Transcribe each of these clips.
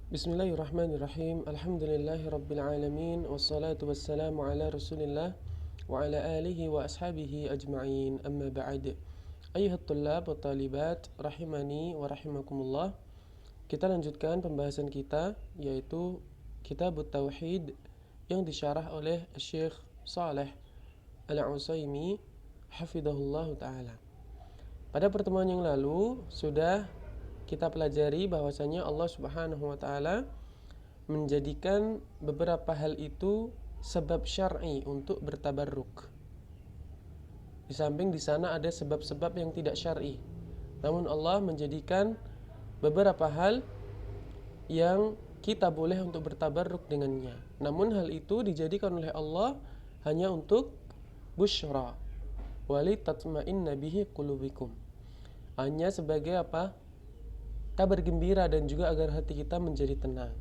Bismillahirrahmanirrahim. Alhamdulillahirabbil alamin wassalatu wassalamu ala Rasulillah wa ala alihi wa ashabihi ajma'in. Amma ba'd. Ayyuhat thullab wa talibat rahimani wa rahimakumullah. Kita lanjutkan pembahasan kita yaitu Kitabut Tauhid yang disyarah oleh Syekh Shalih Al-Utsaimin hafizahullah taala. Pada pertemuan yang lalu sudah kita pelajari bahwasanya Allah Subhanahu wa taala menjadikan beberapa hal itu sebab syar'i untuk bertabarruk. Di samping di sana ada sebab-sebab yang tidak syar'i. Namun Allah menjadikan beberapa hal yang kita boleh untuk bertabarruk dengannya. Namun hal itu dijadikan oleh Allah hanya untuk busyra wali tatma'inna bihi qulubikum. Hanya sebagai apa? Kabar gembira dan juga agar hati kita menjadi tenang.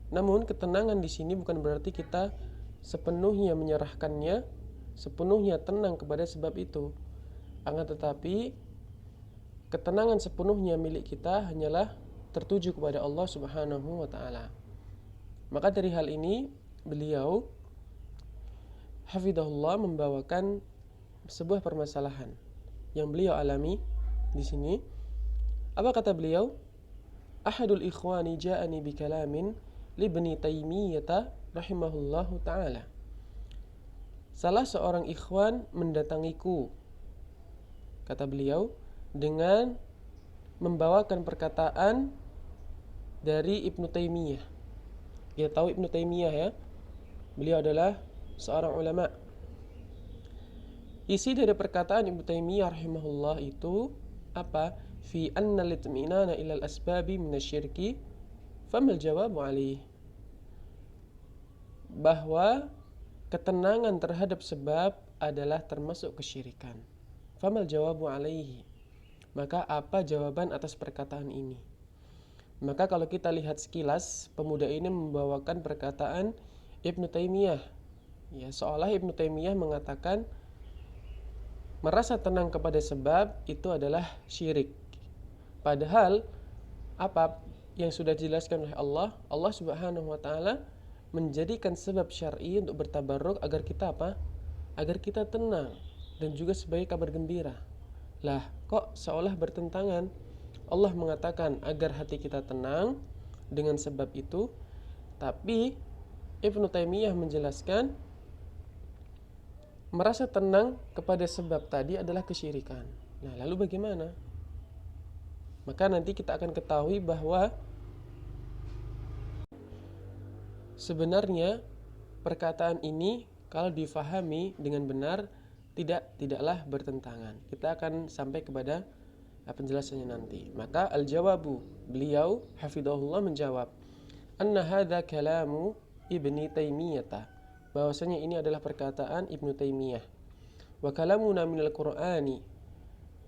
Namun ketenangan di sini bukan berarti kita sepenuhnya menyerahkannya, sepenuhnya tenang kepada sebab itu. Akan tetapi ketenangan sepenuhnya milik kita hanyalah tertuju kepada Allah Subhanahu wa taala. Maka dari hal ini beliau hafizahullah membawakan sebuah permasalahan yang beliau alami di sini. Apa kata beliau? Ahadul ikhwani ja'ani bikalamin libni Taimiyah rahimahullahu ta'ala. Salah seorang ikhwan mendatangiku, kata beliau, dengan membawakan perkataan dari Ibnu Taimiyah. Kita tahu Ibnu Taimiyah ya. Beliau adalah seorang ulama. Isi dari perkataan Ibnu Taimiyah rahimahullah itu apa? Fi anna litminana ilal asbabi minasyirki famal jawabu alaih. Bahwa ketenangan terhadap sebab adalah termasuk kesyirikan. Famal jawabu alaihi. Maka apa jawaban atas perkataan ini? Maka kalau kita lihat sekilas, pemuda ini membawakan perkataan Ibnu Taimiyah. Ya, seolah Ibnu Taimiyah mengatakan merasa tenang kepada sebab itu adalah syirik. Padahal apa yang sudah dijelaskan oleh Allah Subhanahu wa taala menjadikan sebab syar'i untuk bertabarruk agar kita apa? Agar kita tenang dan juga sebagai kabar gembira. Lah, kok seolah bertentangan? Allah mengatakan agar hati kita tenang dengan sebab itu, tapi Ibnu Taimiyah menjelaskan merasa tenang kepada sebab tadi adalah kesyirikan. Nah, lalu bagaimana? Maka nanti kita akan ketahui bahwa sebenarnya perkataan ini kalau difahami dengan benar tidaklah bertentangan. Kita akan sampai kepada penjelasannya nanti. Maka al-jawabu, beliau hafizahullah menjawab, anna hadza kalamu Ibni Taimiyah, bahwasanya ini adalah perkataan Ibnu Taimiyah. Wa kalamuna minal Qur'ani,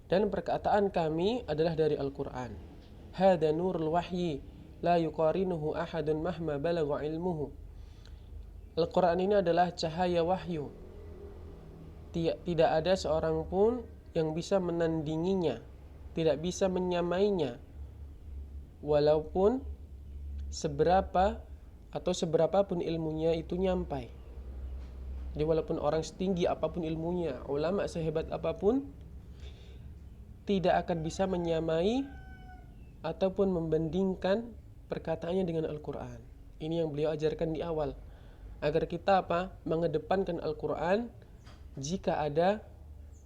dan perkataan kami adalah dari Al-Quran. Hada nurul wahyi la yuqarinuhu ahadun mahma balagha ilmuhu. Al-Quran ini adalah cahaya wahyu. Tidak ada seorang pun yang bisa menandinginya, tidak bisa menyamainya, walaupun seberapa atau seberapapun ilmunya itu nyampai. Jadi walaupun orang setinggi apapun ilmunya, ulama sehebat apapun, tidak akan bisa menyamai ataupun membandingkan perkataannya dengan Al-Quran. Ini yang beliau ajarkan di awal, agar kita apa? Mengedepankan Al-Quran jika ada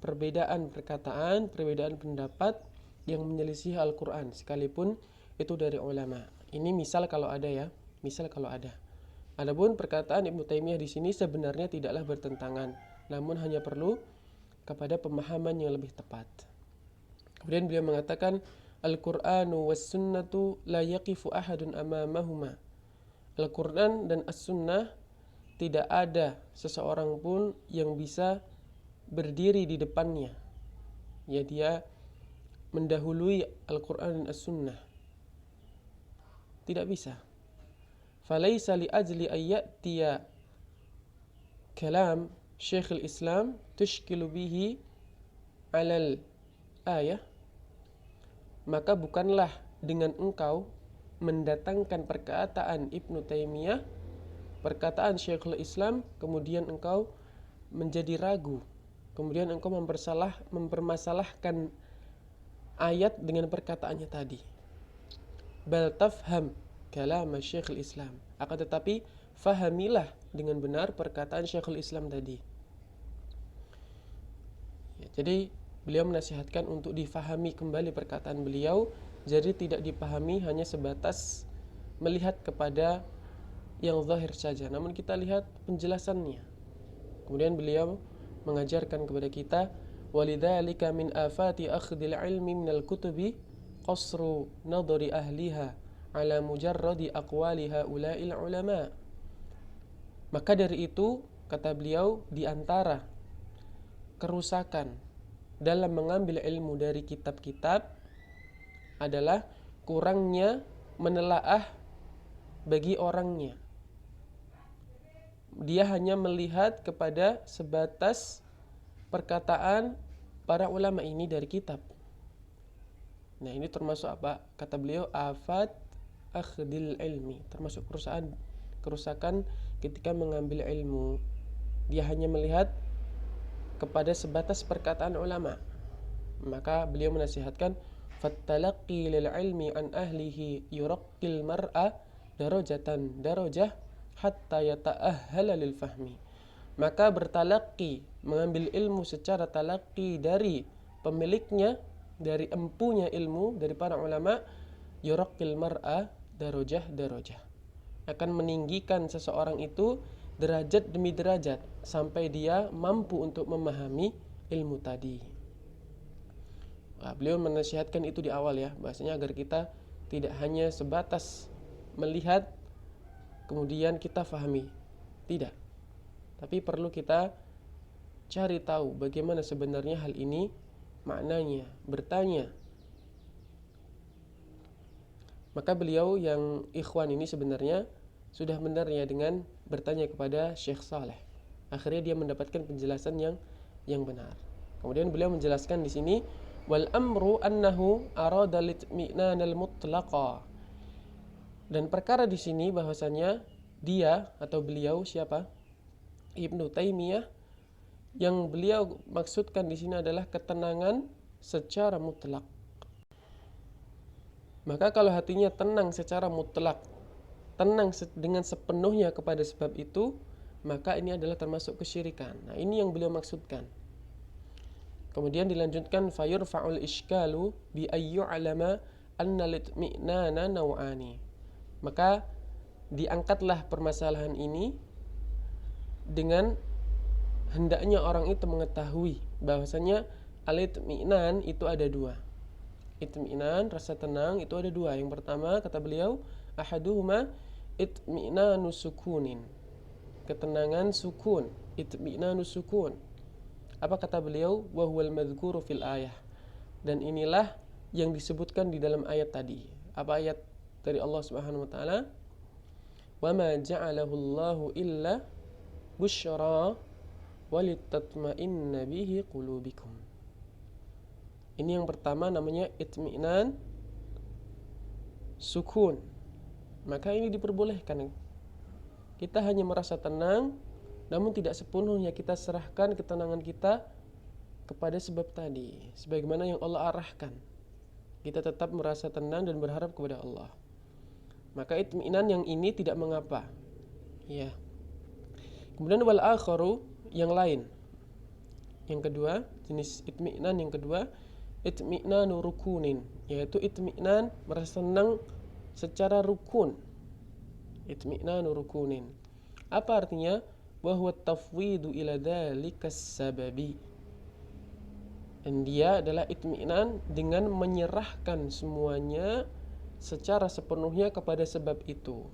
perbedaan perkataan, perbedaan pendapat yang menyelisih Al-Quran, sekalipun itu dari ulama. Ini misal kalau ada ya, misal kalau ada. Adapun perkataan Ibnu Taimiyah di sini sebenarnya tidaklah bertentangan, namun hanya perlu kepada pemahaman yang lebih tepat. Kemudian beliau mengatakan Al-Qur'anu was-sunnatu la yaqifu ahadun amamahuma. Al-Qur'an dan As-Sunnah tidak ada seseorang pun yang bisa berdiri di depannya. Ya, dia mendahului Al-Qur'an dan As-Sunnah. Tidak bisa. Falaisa li ajli ayyatiya kalam Syekhul Islam tushkilu bihi alal ayah, maka bukanlah dengan engkau mendatangkan perkataan Ibnu Taimiyah, perkataan Syekhul Islam, kemudian engkau menjadi ragu, kemudian engkau mempermasalahkan ayat dengan perkataannya tadi. Bal tafham kalam Syekhul Islam, akan tetapi fahamilah dengan benar perkataan Syekhul Islam tadi. Ya, jadi beliau menasihatkan untuk difahami kembali perkataan beliau, jadi tidak dipahami hanya sebatas melihat kepada yang zahir saja, namun kita lihat penjelasannya. Kemudian beliau mengajarkan kepada kita, walidzalika min afati akhdil ilmi minal kutubi qasru nadhari ahliha ala mujarradi aqwali haula'il ulama. Maka dari itu, kata beliau, di antara kerusakan dalam mengambil ilmu dari kitab-kitab adalah kurangnya menelaah bagi orangnya. Dia hanya melihat kepada sebatas perkataan para ulama ini dari kitab. Nah, ini termasuk apa? Kata beliau, afat akhdil ilmi, termasuk kerusakan ketika mengambil ilmu. Dia hanya melihat kepada sebatas perkataan ulama. Maka beliau menasihatkan, fattalaqqi lil ilmi an ahlihi yuraqqil mar'a darajatan darajah hatta yata'ahhala lil fahmi. Maka bertalaqi, mengambil ilmu secara talaqi dari pemiliknya, dari empunya ilmu, dari para ulama, yuraqqil mar'a darajah darajah, akan meninggikan seseorang itu derajat demi derajat sampai dia mampu untuk memahami ilmu tadi. Nah, beliau menasihatkan itu di awal ya, bahasanya agar kita tidak hanya sebatas melihat kemudian kita fahami, tidak, tapi perlu kita cari tahu bagaimana sebenarnya hal ini maknanya, bertanya. Maka beliau yang ikhwan ini sebenarnya sudah benar ya dengan bertanya kepada Syekh Saleh. Akhirnya dia mendapatkan penjelasan yang benar. Kemudian beliau menjelaskan di sini, wal amru annahu arada litmi'nanal mutlaqa. Dan perkara di sini bahwasanya dia atau beliau siapa? Ibnu Taimiyah, yang beliau maksudkan di sini adalah ketenangan secara mutlak. Maka kalau hatinya tenang secara mutlak, tenang dengan sepenuhnya kepada sebab itu, maka ini adalah termasuk kesyirikan. Nah, ini yang beliau maksudkan. Kemudian dilanjutkan, fayurfa'ul iskalu bi ayyu'alama anna litmi'nana naw'ani. Maka diangkatlah permasalahan ini dengan hendaknya orang itu mengetahui bahwasanya al-itmi'nan itu ada dua. Itmi'nan, rasa tenang, itu ada dua. Yang pertama, kata beliau, ahaduhuma itmi'nanu sukunin, ketenangan sukun, itmi'nanu sukun. Apa kata beliau? Wa huwal madhkuru fil ayah. Dan inilah yang disebutkan di dalam ayat tadi. Apa ayat dari Allah Subhanahu wa taala? Wa ma ja'alahu Allahu illa busyra walitatma'inna bihi qulubikum. Ini yang pertama namanya itmi'nan sukun. Maka ini diperbolehkan. Kita hanya merasa tenang, namun tidak sepenuhnya kita serahkan ketenangan kita kepada sebab tadi, sebagaimana yang Allah arahkan. Kita tetap merasa tenang dan berharap kepada Allah. Maka itmi'nan yang ini tidak mengapa. Ya. Kemudian wal akharu, yang lain. Yang kedua, jenis itmi'nan yang kedua, itmi'nanu rukunin, yaitu itmi'nan merasa tenang secara rukun. Itmi'nanu rukunin. Apa artinya? Wa huwa tafwidu ila dzalikas sababi. Dan dia adalah itmi'nan dengan menyerahkan semuanya secara sepenuhnya kepada sebab itu.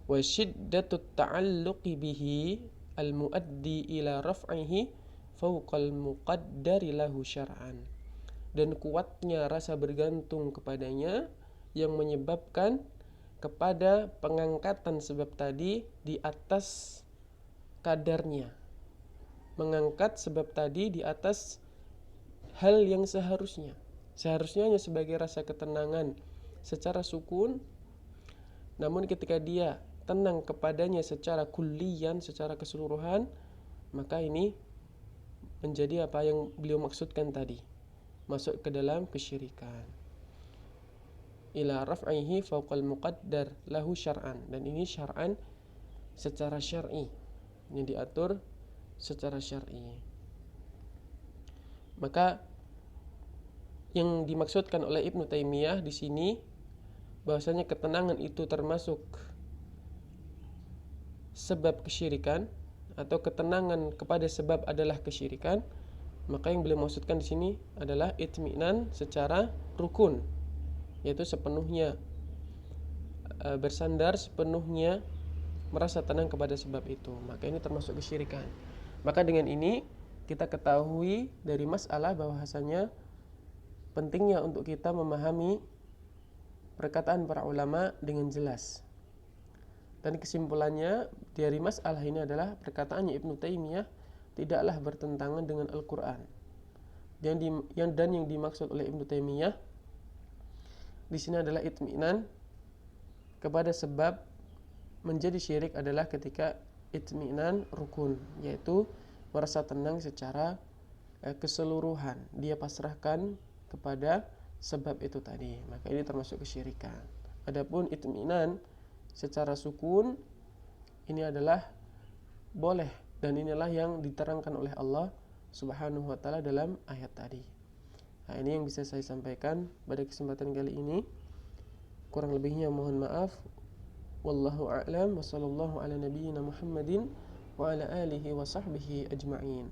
Wa shiddatut ta'alluqi bihi al-muaddi ila raf'ihi fawqal muqaddari lahu syar'an. Dan kuatnya rasa bergantung kepadanya yang menyebabkan kepada pengangkatan sebab tadi di atas kadarnya. Mengangkat sebab tadi di atas hal yang seharusnya. Seharusnya hanya sebagai rasa ketenangan secara sukun, namun ketika dia tenang kepadanya secara kulliyan, secara keseluruhan, maka ini menjadi apa yang beliau maksudkan tadi, masuk ke dalam kesyirikan. Ila raf'ihi fawqal muqaddar lahu syar'an, dan ini syar'an secara syar'i, yang diatur secara syar'i. Maka yang dimaksudkan oleh Ibnu Taimiyah di sini bahwasanya ketenangan itu termasuk sebab kesyirikan, atau ketenangan kepada sebab adalah kesyirikan, maka yang beliau maksudkan di sini adalah itminan secara rukun, yaitu sepenuhnya bersandar, sepenuhnya merasa tenang kepada sebab itu, maka ini termasuk kesyirikan. Maka dengan ini kita ketahui dari masalah bahwasanya pentingnya untuk kita memahami perkataan para ulama dengan jelas. Dan kesimpulannya dari masalah ini adalah perkataannya Ibnu Taimiyah tidaklah bertentangan dengan Al-Quran. Dan yang dimaksud oleh Ibnu Taimiyah di sini adalah itminan kepada sebab menjadi syirik adalah ketika itminan rukun, yaitu merasa tenang secara keseluruhan, dia pasrahkan kepada sebab itu tadi, maka ini termasuk kesyirikan. Adapun itminan secara sukun ini adalah boleh, dan inilah yang diterangkan oleh Allah Subhanahu wa taala dalam ayat tadi. Nah, ini yang bisa saya sampaikan pada kesempatan kali ini. Kurang lebihnya mohon maaf. Wallahu a'lam wa sallallahu ala nabiyyina Muhammadin wa ala alihi wa sahbihi ajma'in.